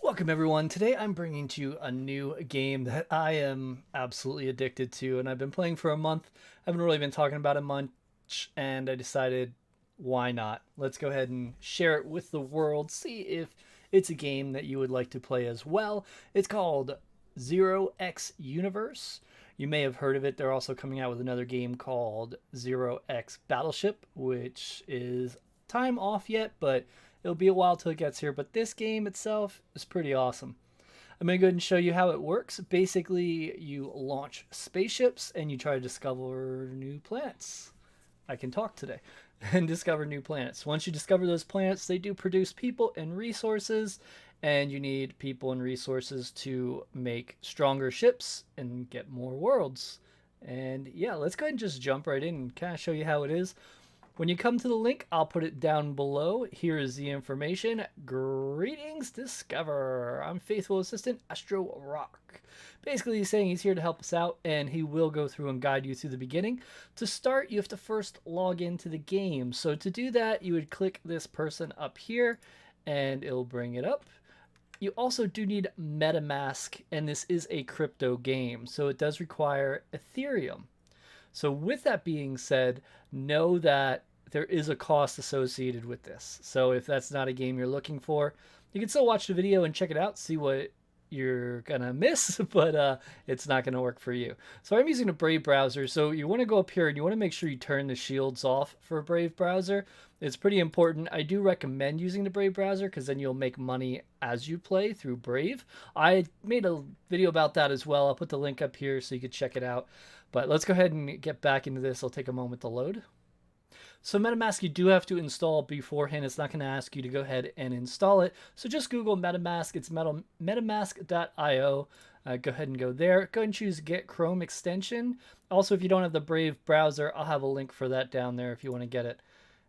Welcome everyone. Today I'm bringing to you a new game that I am absolutely addicted to, and I've been playing for a month. I haven't really been talking about it much, and I decided why not? Let's go ahead and share it with the world, see if it's a game that you would like to play as well. It's called 0xUniverse. You may have heard of it. They're also coming out with another game called 0x Battleship, which is time off yet, but it'll be a while till it gets here. But this game itself is pretty awesome. I'm going to go ahead and show you how it works. Basically, you launch spaceships and you try to discover new planets. I can talk today. And discover new planets. Once you discover those planets, they do produce people and resources, and you need people and resources to make stronger ships and get more worlds. And yeah, let's go ahead and just jump right in and kind of show you how it is. When you come to the link, I'll put it down below. Here is the information. Greetings, Discover. I'm Faithful Assistant Astro Rock. Basically, he's saying he's here to help us out, and he will go through and guide you through the beginning. To start, you have to first log into the game. So to do that, you would click this person up here, and it'll bring it up. You also do need MetaMask, and this is a crypto game, so it does require Ethereum. So with that being said, know that there is a cost associated with this. So if that's not a game you're looking for, you can still watch the video and check it out, see what you're gonna miss, but it's not gonna work for you. So I'm using a Brave browser, so you want to go up here and you want to make sure you turn the shields off for a Brave browser. It's pretty important. I do recommend using the Brave browser because then you'll make money as you play through Brave. I made a video about that as well. I'll put the link up here so you can check it out. But let's go ahead and get back into this. It'll take a moment to load. So MetaMask you do have to install beforehand. It's not going to ask you to go ahead and install it. So just Google MetaMask. It's metamask.io. Go ahead and go there. Go ahead and choose Get Chrome Extension. Also, if you don't have the Brave browser, I'll have a link for that down there if you want to get it.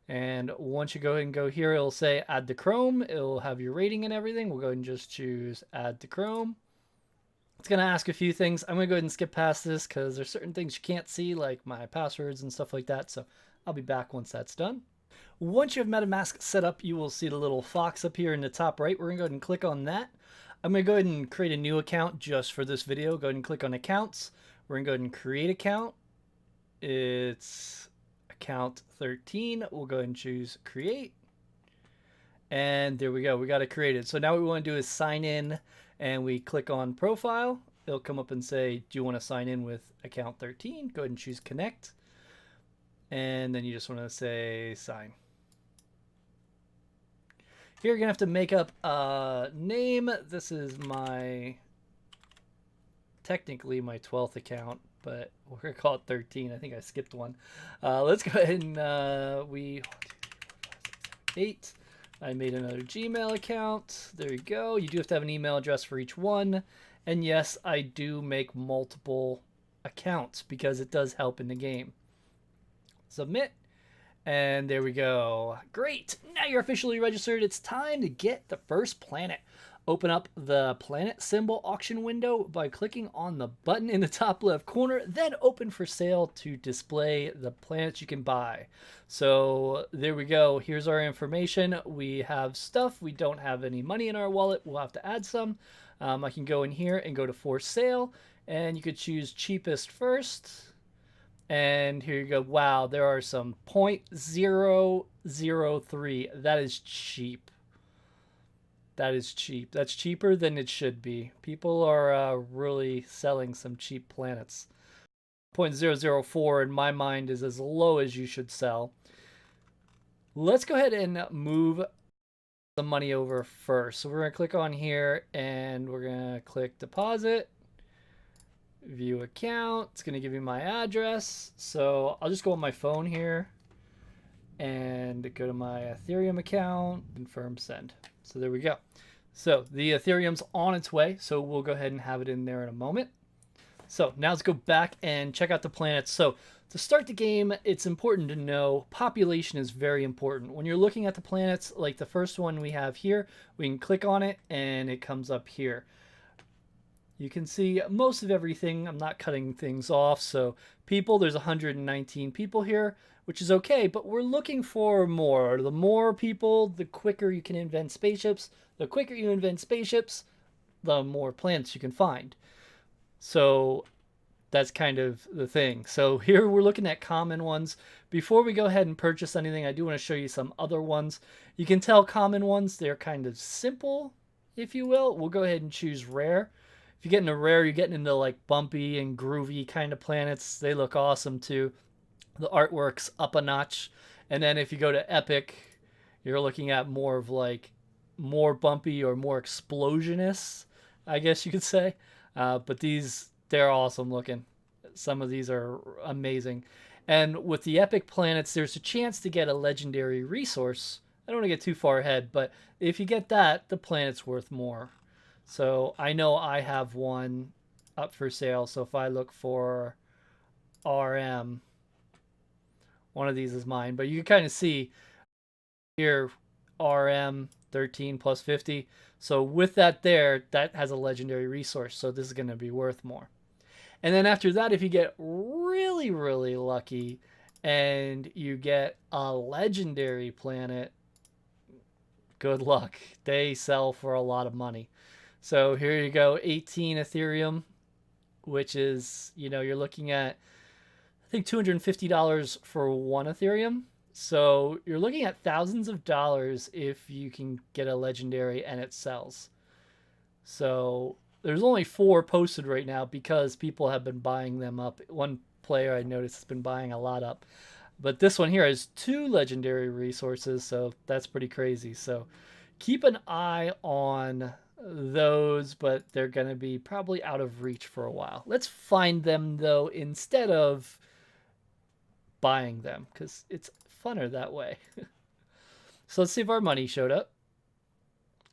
And once you go ahead and go here, it'll say Add to Chrome. It'll have your rating and everything. We'll go ahead and just choose Add to Chrome. It's going to ask a few things. I'm going to go ahead and skip past this because there's certain things you can't see, like my passwords and stuff like that. So I'll be back once that's done. Once you have MetaMask set up, you will see the little fox up here in the top right. We're going to go ahead and click on that. I'm going to go ahead and create a new account just for this video. Go ahead and click on Accounts. We're going to go ahead and create account. It's account 13. We'll go ahead and choose Create. And there we go. We got it created. So now what we want to do is sign in, and we click on Profile. It'll come up and say, do you want to sign in with account 13? Go ahead and choose Connect. And then you just want to say Sign. Here you're going to have to make up a name. This is technically my 12th account, but we're going to call it 13. I think I skipped one. Let's go ahead and 8. I made another Gmail account. There you go. You do have to have an email address for each one. And yes, I do make multiple accounts because it does help in the game. Submit. And there we go. Great. Now you're officially registered. It's time to get the first planet. Open up the planet symbol auction window by clicking on the button in the top left corner, then open for sale to display the planets you can buy. So there we go. Here's our information. We have stuff. We don't have any money in our wallet. We'll have to add some. I can go in here and go to for sale, and you could choose cheapest first. And here you go. Wow, there are some 0.003. That is cheap. That is cheap. That's cheaper than it should be. People are really selling some cheap planets. 0.004 in my mind is as low as you should sell. Let's go ahead and move the money over first. So we're going to click on here and we're going to click deposit. View account. It's going to give you my address. So I'll just go on my phone here and go to my Ethereum account, confirm send. So there we go. So the Ethereum's on its way. So we'll go ahead and have it in there in a moment. So now let's go back and check out the planets. So to start the game, it's important to know population is very important. When you're looking at the planets, like the first one we have here, we can click on it and it comes up here. You can see most of everything. I'm not cutting things off. So people, there's 119 people here, which is okay, but we're looking for more. The more people, the quicker you can invent spaceships, The quicker you invent spaceships, the more planets you can find. So that's kind of the thing. So here we're looking at common ones. Before we go ahead and purchase anything, I do want to show you some other ones. You can tell common ones, they're kind of simple, if you will. We'll go ahead and choose rare. If you get into rare, you're getting into like bumpy and groovy kind of planets. They look awesome too. The artwork's up a notch. And then if you go to epic, you're looking at more of like more bumpy or more explosionist, I guess you could say. But they're awesome looking. Some of these are amazing. And with the epic planets, there's a chance to get a legendary resource. I don't want to get too far ahead, but if you get that, the planet's worth more. So I know I have one up for sale. So if I look for RM, one of these is mine. But you can kind of see here, RM 13 plus 50. So with that there, that has a legendary resource. So this is going to be worth more. And then after that, if you get really, really lucky and you get a legendary planet, good luck. They sell for a lot of money. So here you go, 18 Ethereum, which is, you're looking at, I think, $250 for one Ethereum. So you're looking at thousands of dollars if you can get a legendary and it sells. So there's only 4 posted right now because people have been buying them up. One player I noticed has been buying a lot up. But this one here has 2 legendary resources, so that's pretty crazy. So keep an eye on those, but they're going to be probably out of reach for a while. Let's find them, though, instead of buying them, because it's funner that way. So let's see if our money showed up.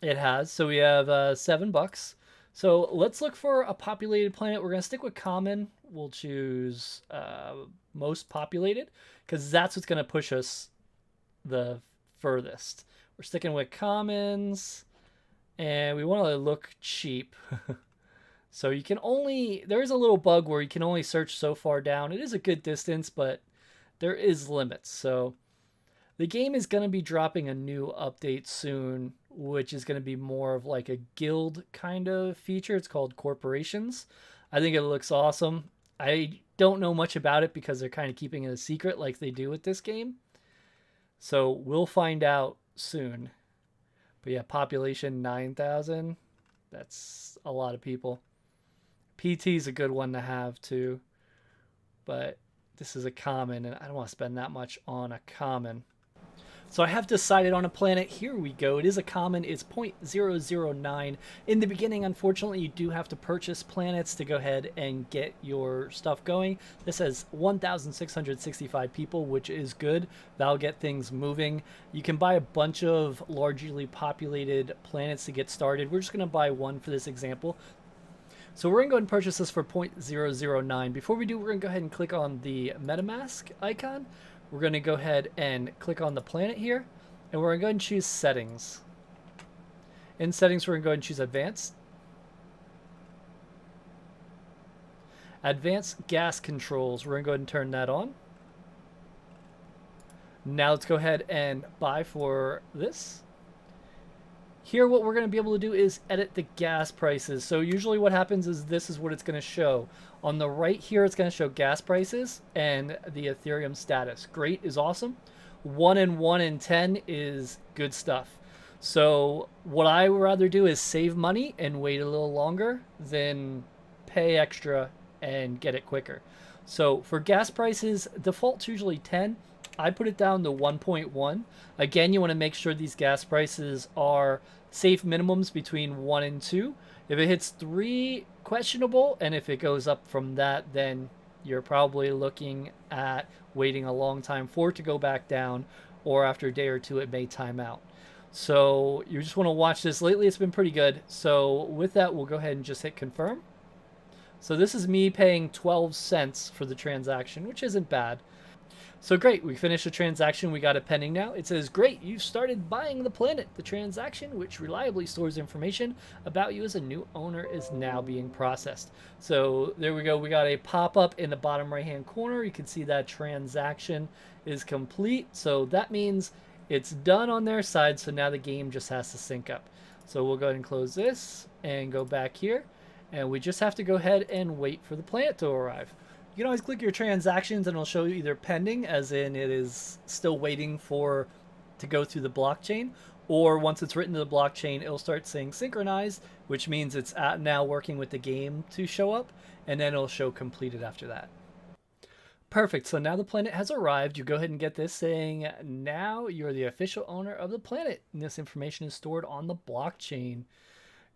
It has. So we have $7. So let's look for a populated planet. We're going to stick with common. We'll choose most populated because that's what's going to push us the furthest. We're sticking with commons and we want to look cheap. So you can only, there is a little bug where you can only search so far down. It is a good distance, but there is limits. So the game is going to be dropping a new update soon, which is going to be more of like a guild kind of feature. It's called Corporations. I think it looks awesome. I don't know much about it because they're kind of keeping it a secret like they do with this game. So we'll find out soon. But yeah, population 9,000. That's a lot of people. PT is a good one to have too. But this is a common and I don't want to spend that much on a common. So I have decided on a planet. Here we go. It is a common. It's 0.009. In the beginning, unfortunately, you do have to purchase planets to go ahead and get your stuff going. This has 1,665 people, which is good. That'll get things moving. You can buy a bunch of largely populated planets to get started. We're just going to buy one for this example. So we're going to go ahead and purchase this for 0.009. Before we do, we're going to go ahead and click on the MetaMask icon. We're going to go ahead and click on the planet here, and we're going to go ahead and choose Settings. In Settings, we're going to go ahead and choose Advanced. Advanced Gas Controls, we're going to go ahead and turn that on. Now let's go ahead and buy for this. Here, what we're going to be able to do is edit the gas prices. So usually what happens is this is what it's going to show. On the right here, it's going to show gas prices and the Ethereum status. Great is awesome. 1 and 1 and 10 is good stuff. So what I would rather do is save money and wait a little longer than pay extra and get it quicker. So for gas prices, default's usually 10. I put it down to 1.1. Again, you want to make sure these gas prices are safe minimums between 1 and 2. If it hits 3, questionable, and if it goes up from that, then you're probably looking at waiting a long time for it to go back down, or after a day or 2 it may time out. So you just want to watch this. Lately it's been pretty good. So with that, we'll go ahead and just hit confirm. So this is me paying 12 cents for the transaction, which isn't bad. So great, we finished the transaction, we got it pending now. It says, great, you've started buying the planet. The transaction, which reliably stores information about you as a new owner, is now being processed. So there we go, we got a pop-up in the bottom right-hand corner. You can see that transaction is complete. So that means it's done on their side, so now the game just has to sync up. So we'll go ahead and close this and go back here. And we just have to go ahead and wait for the planet to arrive. You can always click your transactions and it'll show you either pending, as in it is still waiting for to go through the blockchain, or once it's written to the blockchain, it'll start saying synchronized, which means it's now working with the game to show up, and then it'll show completed after that. Perfect. So now the planet has arrived. You go ahead and get this saying, now you're the official owner of the planet. And this information is stored on the blockchain.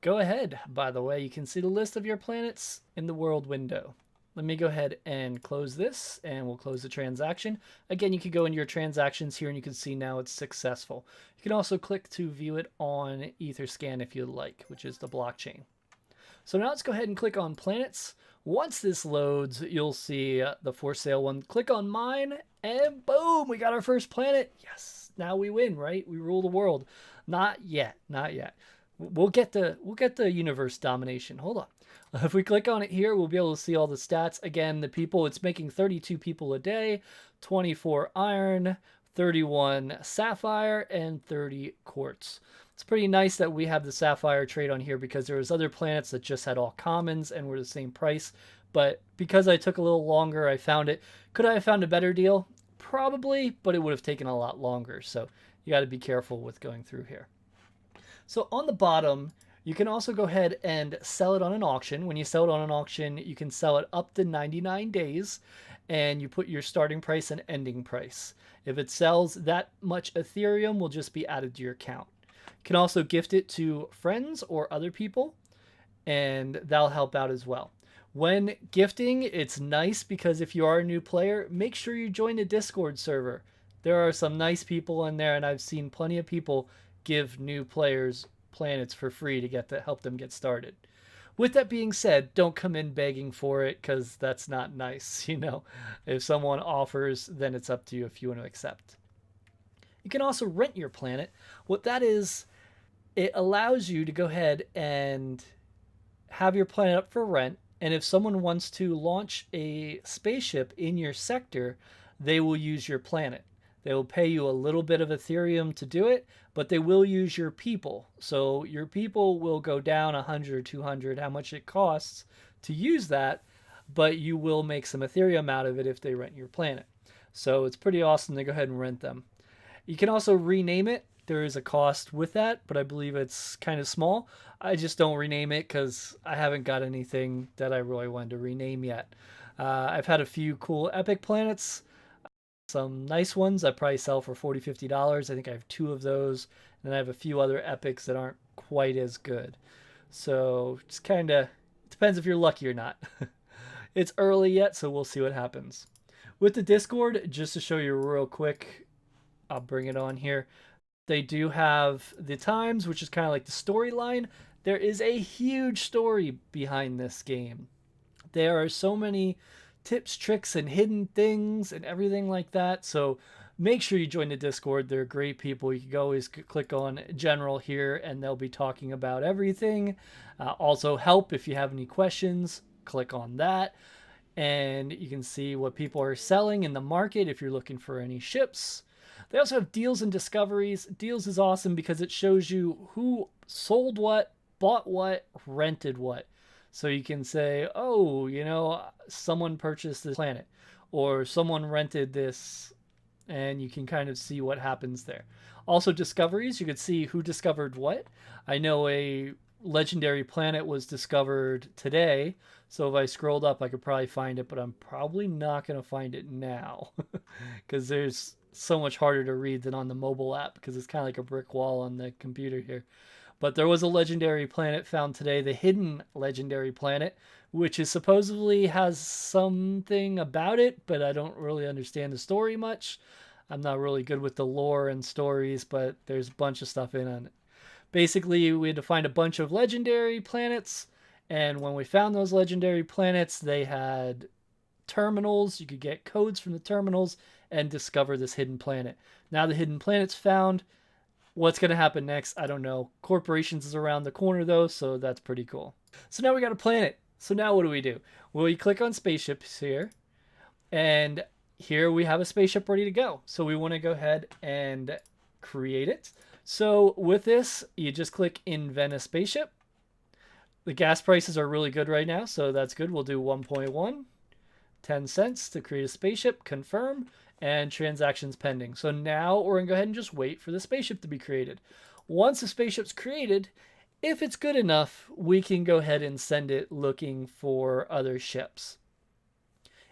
Go ahead. By the way, you can see the list of your planets in the world window. Let me go ahead and close this, and we'll close the transaction. Again, you can go into your transactions here and you can see now it's successful. You can also click to view it on Etherscan if you like, which is the blockchain. So now let's go ahead and click on planets. Once this loads, you'll see the for sale one. Click on mine, and boom, we got our first planet. Yes, now we win, right? We rule the world. Not yet, not yet. We'll get the universe domination. Hold on. If we click on it here, we'll be able to see all the stats. Again, the people, it's making 32 people a day, 24 iron, 31 sapphire, and 30 quartz. It's pretty nice that we have the sapphire trade on here because there was other planets that just had all commons and were the same price. But because I took a little longer, I found it. Could I have found a better deal? Probably, but it would have taken a lot longer. So you got to be careful with going through here. So on the bottom, you can also go ahead and sell it on an auction. When you sell it on an auction, you can sell it up to 99 days, and you put your starting price and ending price. If it sells, that much Ethereum will just be added to your account. You can also gift it to friends or other people, and that'll help out as well. When gifting, it's nice because if you are a new player, make sure you join the Discord server. There are some nice people in there, and I've seen plenty of people give new players planets for free to help them get started. With that being said, don't come in begging for it because that's not nice. You know, if someone offers, then it's up to you if you want to accept. You can also rent your planet. What that is, it allows you to go ahead and have your planet up for rent. And if someone wants to launch a spaceship in your sector, they will use your planet. They will pay you a little bit of Ethereum to do it, but they will use your people. So your people will go down 100 or 200, how much it costs to use that, but you will make some Ethereum out of it if they rent your planet. So it's pretty awesome to go ahead and rent them. You can also rename it. There is a cost with that, but I believe it's kind of small. I just don't rename it because I haven't got anything that I really wanted to rename yet. I've had a few cool epic planets. Some nice ones I probably sell for $40, $50. I think I have 2 of those. And I have a few other epics that aren't quite as good. So it's kind of, it depends if you're lucky or not. It's early yet, so we'll see what happens. With the Discord, just to show you real quick, I'll bring it on here. They do have the times, which is kind of like the storyline. There is a huge story behind this game. There are so many tips, tricks, and hidden things and everything like that. So make sure you join the Discord. They're great people. You can always click on general here and they'll be talking about everything. Also help if you have any questions, click on that. And you can see what people are selling in the market if you're looking for any ships. They also have deals and discoveries. Deals is awesome because it shows you who sold what, bought what, rented what. So you can say, oh, you know, someone purchased this planet or someone rented this, and you can kind of see what happens there. Also discoveries, you could see who discovered what. I know a legendary planet was discovered today, so if I scrolled up, I could probably find it, but I'm probably not going to find it now because there's so much harder to read than on the mobile app because it's kind of like a brick wall on the computer here. But there was a legendary planet found today, the hidden legendary planet, which is supposedly has something about it, but I don't really understand the story much. I'm not really good with the lore and stories, but there's a bunch of stuff in on it. Basically, we had to find a bunch of legendary planets, and when we found those legendary planets, they had terminals. You could get codes from the terminals and discover this hidden planet. Now the hidden planet's found. What's going to happen next? I don't know. Corporations is around the corner though, so that's pretty cool. So now we got a planet. So now what do? Well, you click on spaceships here, and here we have a spaceship ready to go. So we want to go ahead and create it. So with this, you just click invent a spaceship. The gas prices are really good right now, so that's good. We'll do 1.1, 10 cents to create a spaceship, confirm, and transactions pending. So now we're gonna go ahead and just wait for the spaceship to be created. Once the spaceship's created, if it's good enough, we can go ahead and send it looking for other ships.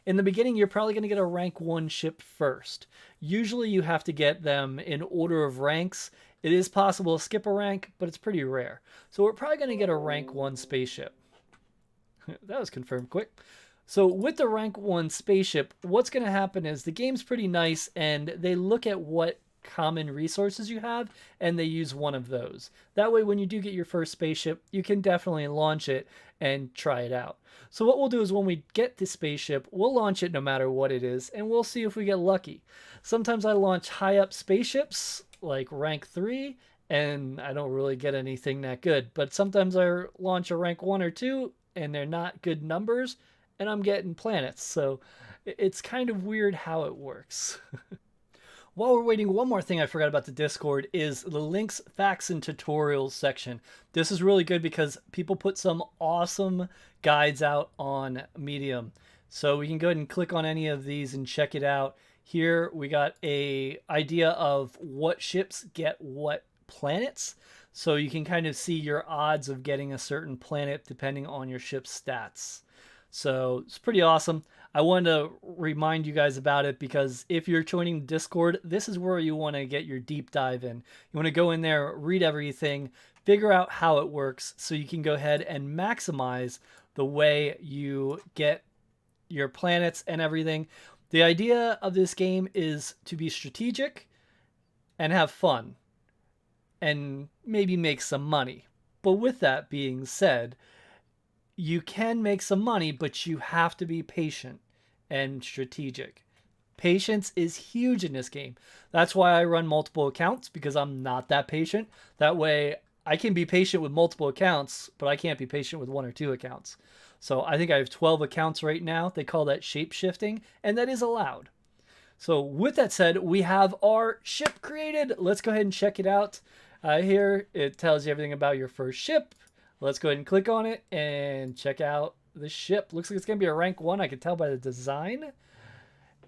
In the beginning, you're probably going to get a rank 1 ship first. Usually you have to get them in order of ranks. It is possible to skip a rank, but it's pretty rare. So we're probably going to get a rank 1 spaceship. That was confirmed quick. So with the rank 1 spaceship, what's going to happen is the game's pretty nice, and they look at what common resources you have, and they use one of those. That way, when you do get your first spaceship, you can definitely launch it and try it out. So what we'll do is when we get the spaceship, we'll launch it no matter what it is, and we'll see if we get lucky. Sometimes I launch high up spaceships, like rank 3, and I don't really get anything that good. But sometimes I launch a rank 1 or 2, and they're not good numbers, and I'm getting planets. So it's kind of weird how it works. While we're waiting, one more thing I forgot about the Discord is the links, facts, and tutorials section. This is really good because people put some awesome guides out on Medium. So we can go ahead and click on any of these and check it out. Here we got a idea of what ships get what planets. So you can kind of see your odds of getting a certain planet depending on your ship's stats. So it's pretty awesome. I wanted to remind you guys about it because if you're joining Discord, this is where you want to get your deep dive in. You want to go in there, read everything, figure out how it works so you can go ahead and maximize the way you get your planets and everything. The idea of this game is to be strategic and have fun and maybe make some money. But with that being said, you can make some money, but you have to be patient and strategic. Patience is huge in this game. That's why I run multiple accounts, because I'm not that patient. That way I can be patient with multiple accounts, but I can't be patient with 1 or 2 accounts. So I think I have 12 accounts right now. They call that shape shifting, and that is allowed. So with that said, we have our ship created. Let's go ahead and check it out. Here it tells you everything about your first ship. Let's go ahead and click on it and check out the ship. Looks like it's going to be a rank 1. I can tell by the design.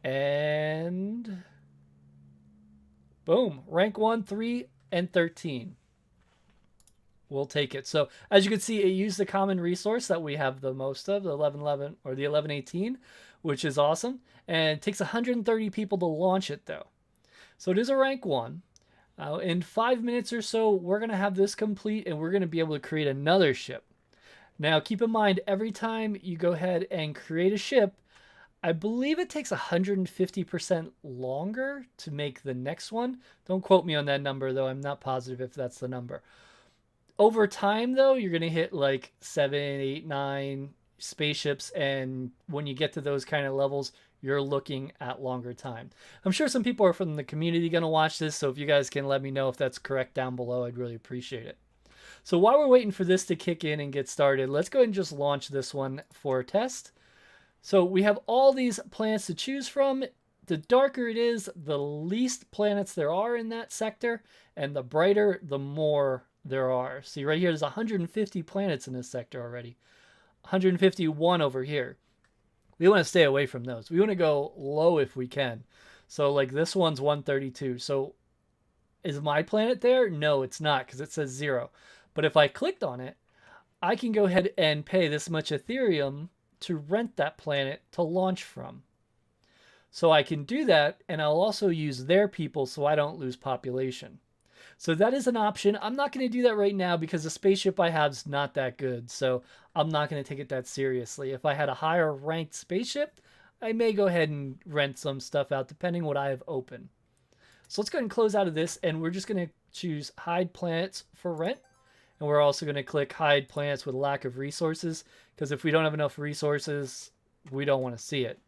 And boom, rank 1, 3, and 13. We'll take it. So as you can see, it used the common resource that we have the most of, the 1111 or the 1118, which is awesome. And it takes 130 people to launch it though. So it is a rank 1. In 5 minutes or so, we're going to have this complete and we're going to be able to create another ship. Now, keep in mind, every time you go ahead and create a ship, I believe it takes 150% longer to make the next one. Don't quote me on that number, though. I'm not positive if that's the number. Over time, though, you're going to hit like 7, 8, 9 spaceships. And when you get to those kind of levels, you're looking at longer time. I'm sure some people are from the community going to watch this, so if you guys can let me know if that's correct down below, I'd really appreciate it. So while we're waiting for this to kick in and get started, let's go ahead and just launch this one for a test. So we have all these planets to choose from. The darker it is, the least planets there are in that sector, and the brighter, the more there are. See right here, there's 150 planets in this sector already. 151 over here. We want to stay away from those. We want to go low if we can. So like this one's 132. So is my planet there? No, it's not because it says 0. But if I clicked on it, I can go ahead and pay this much Ethereum to rent that planet to launch from. So I can do that, and I'll also use their people so I don't lose population. So that is an option. I'm not going to do that right now because the spaceship I have is not that good. So I'm not going to take it that seriously. If I had a higher ranked spaceship, I may go ahead and rent some stuff out depending what I have open. So let's go ahead and close out of this, and we're just going to choose hide planets for rent. And we're also going to click hide planets with lack of resources, because if we don't have enough resources, we don't want to see it.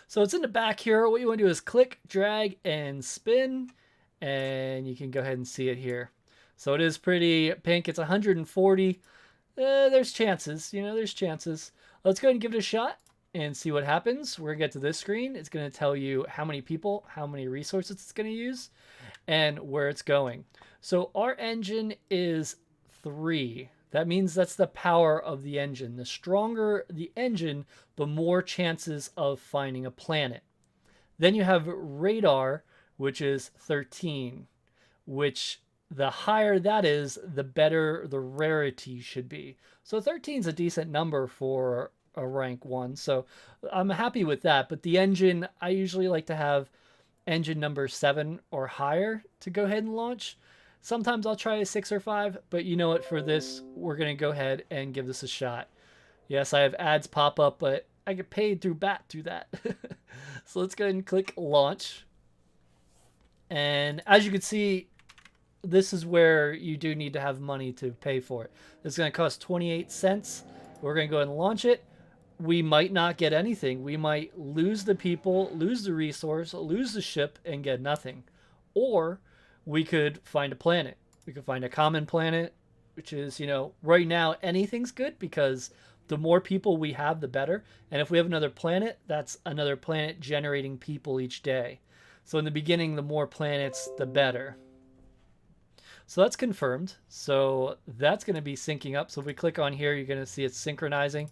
So it's in the back here. What you want to do is click, drag, and spin. And you can go ahead and see it here. So it is pretty pink. It's 140. There's chances, there's chances. Let's go ahead and give it a shot and see what happens. We're going to get to this screen. It's going to tell you how many people, how many resources it's going to use. and where it's going. So our engine is 3. That means that's the power of the engine. The stronger the engine, the more chances of finding a planet. Then you have radar, which is 13, which the higher that is, the better the rarity should be. So 13 is a decent number for a rank 1. So I'm happy with that. But the engine, I usually like to have engine number 7 or higher to go ahead and launch. Sometimes I'll try a 6 or 5, but you know what, for this, we're going to go ahead and give this a shot. Yes, I have ads pop up, but I get paid through BAT through that. So let's go ahead and click launch. And as you can see, this is where you do need to have money to pay for it. It's going to cost 28 cents. We're going to go ahead and launch it. We might not get anything. We might lose the people, lose the resource, lose the ship, and get nothing. Or we could find a planet. We could find a common planet, which is, you know, right now anything's good because the more people we have, the better. And if we have another planet, that's another planet generating people each day. So in the beginning, the more planets, the better. So that's confirmed. So that's going to be syncing up. So if we click on here, you're going to see it's synchronizing.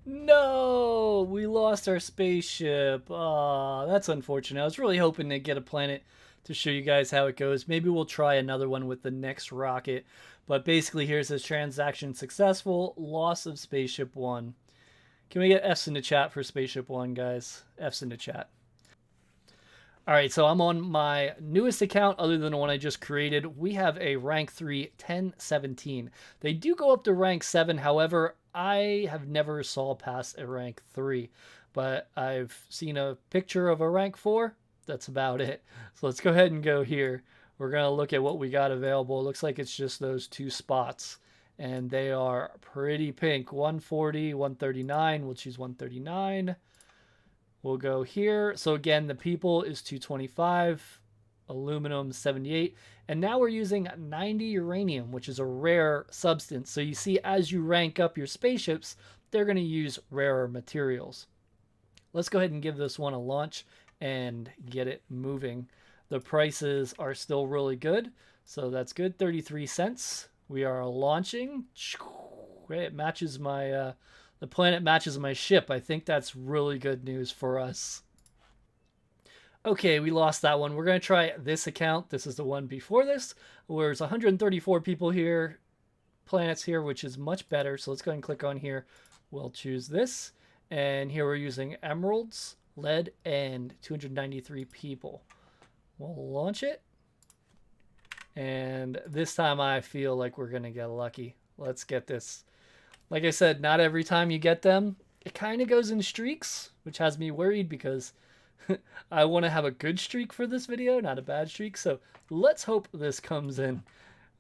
No, we lost our spaceship. Oh, that's unfortunate. I was really hoping to get a planet to show you guys how it goes. Maybe we'll try another one with the next rocket. But basically, here's this transaction successful. Loss of Spaceship 1. Can we get F's in the chat for Spaceship 1, guys? F's in the chat. All right, so I'm on my newest account other than the one I just created. We have a rank 3 1017. They do go up to rank 7. However, I have never saw past a rank 3. But I've seen a picture of a rank 4. That's about it. So let's go ahead and go here. We're going to look at what we got available. It looks like it's just those 2 spots. And they are pretty pink. 140, 139. We'll choose 139. We'll go here. So again, the people is 225. Aluminum 78. And now we're using 90 uranium, which is a rare substance. So you see, as you rank up your spaceships, they're going to use rarer materials. Let's go ahead and give this one a launch and get it moving. The prices are still really good, so that's good. 33 cents. We are launching. It matches my the planet matches my ship. I think that's really good news for us. Okay, we lost that one. We're going to try this account. This is the one before this. There's 134 people here, planets here, which is much better. So let's go ahead and click on here. We'll choose this. And here we're using emeralds, lead, and 293 people. We'll launch it. And this time I feel like we're going to get lucky. Let's get this. Like I said, not every time you get them, it kind of goes in streaks, which has me worried because I want to have a good streak for this video, not a bad streak. So let's hope this comes in.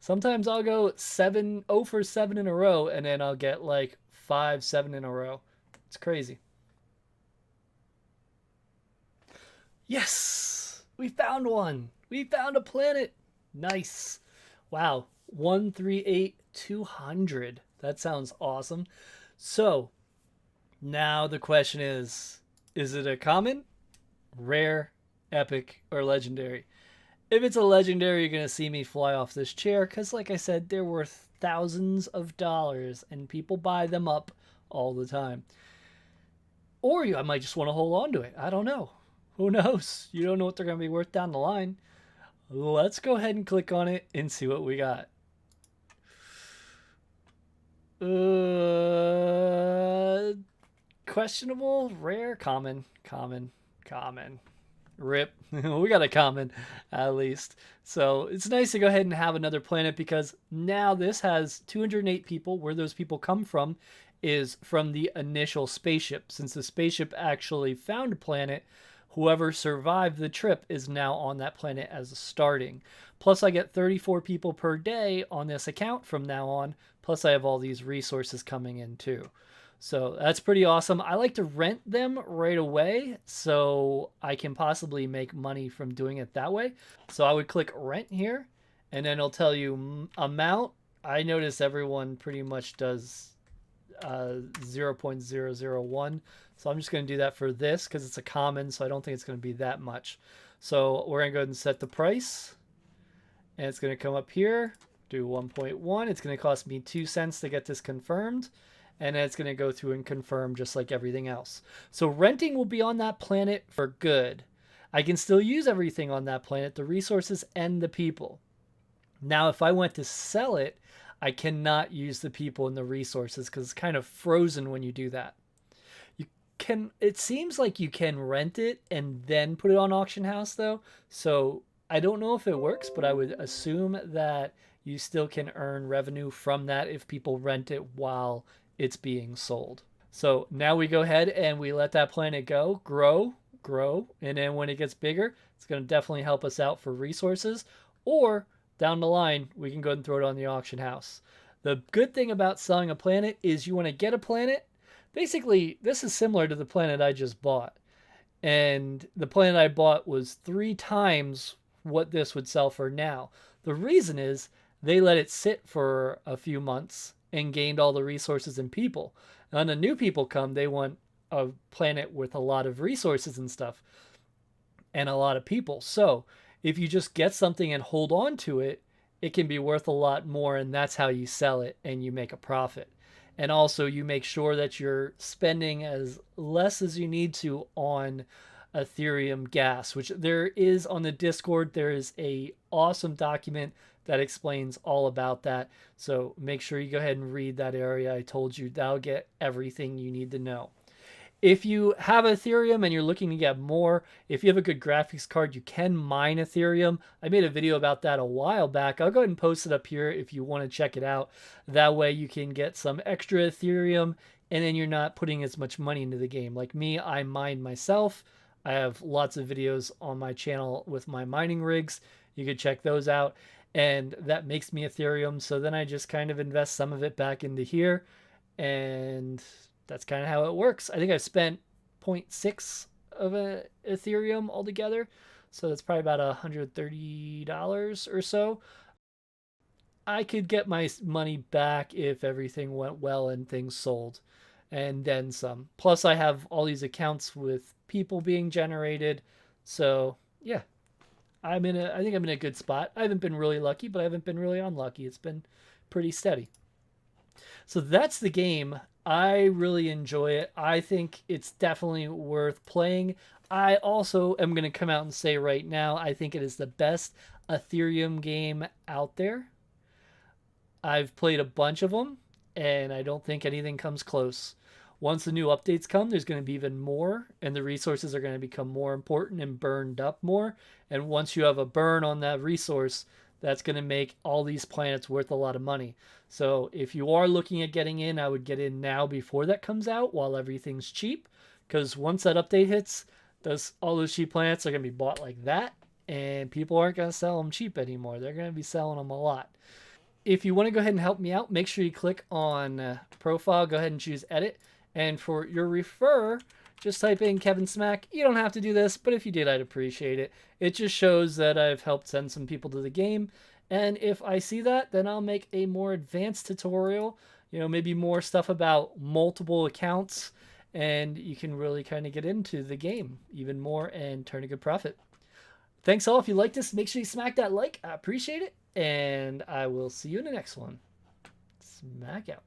Sometimes I'll go 0 for 7 in a row, and then I'll get like 5, 7 in a row. It's crazy. Yes! We found one! We found a planet! Nice. Wow. 138,200. That sounds awesome. So, now the question is it a common, rare, epic, or legendary? If it's a legendary, you're going to see me fly off this chair because, like I said, they're worth thousands of dollars and people buy them up all the time. Or I might just want to hold on to it. I don't know. Who knows? You don't know what they're going to be worth down the line. Let's go ahead and click on it and see what we got. Questionable, rare, common. Rip. We got a common, at least. So it's nice to go ahead and have another planet because now this has 208 people. Where those people come from is from the initial spaceship. Since the spaceship actually found a planet, whoever survived the trip is now on that planet as a starting. Plus I get 34 people per day on this account from now on. Plus I have all these resources coming in too. So that's pretty awesome. I like to rent them right away so I can possibly make money from doing it that way. So I would click rent here and then it'll tell you amount. I notice everyone pretty much does 0.001. So I'm just going to do that for this because it's a common, so I don't think it's going to be that much. So we're going to go ahead and set the price. And it's going to come up here, do 1.1. It's going to cost me 2 cents to get this confirmed. And then it's going to go through and confirm just like everything else. So renting will be on that planet for good. I can still use everything on that planet, the resources and the people. Now, if I went to sell it, I cannot use the people and the resources because it's kind of frozen when you do that. It seems like you can rent it and then put it on auction house though. So I don't know if it works, but I would assume that you still can earn revenue from that if people rent it while it's being sold. So now we go ahead and we let that planet go, grow, and then when it gets bigger, it's going to definitely help us out for resources, or down the line, we can go ahead and throw it on the auction house. The good thing about selling a planet is you want to get a planet. Basically, this is similar to the planet I just bought. And the planet I bought was 3 times what this would sell for now. The reason is they let it sit for a few months and gained all the resources and people. And when the new people come, they want a planet with a lot of resources and stuff and a lot of people. So if you just get something and hold on to it, it can be worth a lot more, and that's how you sell it and you make a profit. And also you make sure that you're spending as less as you need to on Ethereum gas, which there is on the Discord. There is a awesome document that explains all about that. So make sure you go ahead and read that area. I told you that'll get everything you need to know. If you have Ethereum and you're looking to get more, if you have a good graphics card, you can mine Ethereum. I made a video about that a while back. I'll go ahead and post it up here if you want to check it out. That way you can get some extra Ethereum and then you're not putting as much money into the game. Like me, I mine myself. I have lots of videos on my channel with my mining rigs. You could check those out. And that makes me Ethereum. So then I just kind of invest some of it back into here. And that's kind of how it works. I think I've spent 0.6 of a Ethereum altogether. So that's probably about $130 or so. I could get my money back if everything went well and things sold, and then some. Plus I have all these accounts with people being generated. So yeah, I think I'm in a good spot. I haven't been really lucky, but I haven't been really unlucky. It's been pretty steady. So that's the game. I really enjoy it. I think it's definitely worth playing. I also am going to come out and say right now, I think it is the best Ethereum game out there. I've played a bunch of them, and I don't think anything comes close. Once the new updates come, there's going to be even more, and the resources are going to become more important and burned up more. And once you have a burn on that resource, that's going to make all these planets worth a lot of money. So if you are looking at getting in, I would get in now before that comes out while everything's cheap. Because once that update hits, all those cheap planets are going to be bought like that. And people aren't going to sell them cheap anymore. They're going to be selling them a lot. If you want to go ahead and help me out, make sure you click on profile. Go ahead and choose edit. And for your refer, just type in Kevinsmak. You don't have to do this, but if you did, I'd appreciate it. It just shows that I've helped send some people to the game. And if I see that, then I'll make a more advanced tutorial, maybe more stuff about multiple accounts, and you can really kind of get into the game even more and turn a good profit. Thanks all. If you like this, make sure you smack that like. I appreciate it. And I will see you in the next one. Smack out.